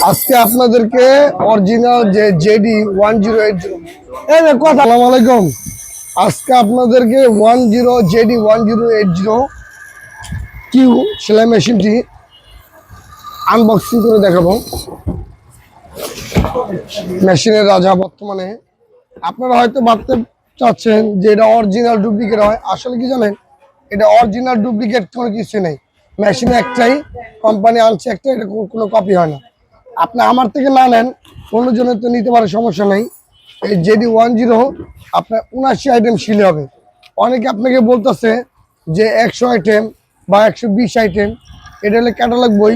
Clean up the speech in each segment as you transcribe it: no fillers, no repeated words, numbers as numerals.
আজকে আপনাদেরকে অরিজিনাল যে জেডি 1080 এই যে কথা আসসালামু আলাইকুম। আজকে আপনাদেরকে 10 জেডি 1080 কিউ সেলাই মেশিনটি আনবক্সিং করে দেখাবো। মেশিনের রাজা বর্তমানে আপনারা হয়তো ভাবতে চাচ্ছেন যে এটা অরিজিনাল ডুপ্লিকেট হয়। আসলে কি জানেন, এটা অরিজিনাল ডুপ্লিকেট কোনো কিছু নেই। মেশিনে একটাই, কোম্পানি আনছে একটা, এটা কোনো কপি হয় না। আপনি আমার থেকে না নেন, অন্যজনের তো নিতে পারে, সমস্যা নেই। এই জেডি 10 আপনার 79 আইটেম শিলে হবে। অনেকে আপনাকে বলতেছে যে 100 আইটেম বা 120 আইটেম, এটা হলে ক্যাটালগ বই,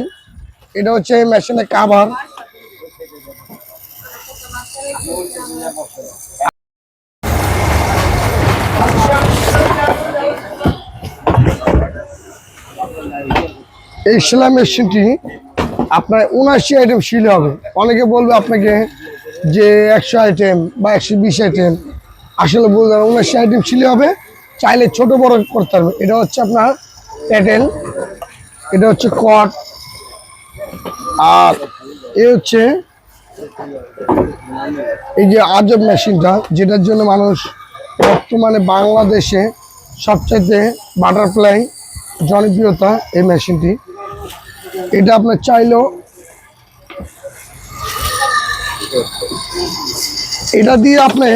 এটা হচ্ছে মেশিনের কাভার। এই সেলাই মেশিনটি আপনার 79 আইটেম শিলে হবে। অনেকে বলবে আপনাকে যে 100 আইটেম বা 120 আইটেম, আসলে বলবেন 79 আইটেম শিলে হবে। চাইলে ছোট বড় করতে পারবে। এটা হচ্ছে আপনার প্যাটেল, এটা হচ্ছে কট, আর এ হচ্ছে এই যে আজব মেশিনটা, যেটার জন্য মানুষ বর্তমানে বাংলাদেশে সবচাইতে বাটারফ্লাই জনপ্রিয়তা এই মেশিনটি। এটা আপনার চাইলেও এটা দিয়ে আপনি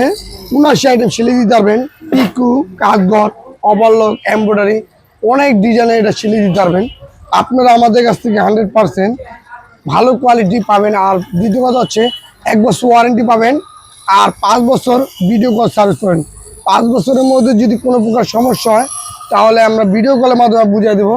79 আইটেম সিলে দিতে পারবেন। পিকু, কাঠগড়, ওভারলক, এমব্রয়ডারি, অনেক ডিজাইনের এটা সিলে দিতে পারবেন। আপনারা আমাদের কাছ থেকে 100% ভালো কোয়ালিটি পাবেন। আর দ্বিতীয় কথা হচ্ছে 1 বছর ওয়ারেন্টি পাবেন, আর 5 বছর ভিডিও কল সার্ভিস পাবেন। 5 বছরের মধ্যে যদি কোনো প্রকার সমস্যা হয়, তাহলে আমরা ভিডিও কলের মাধ্যমে বুঝিয়ে দেবো।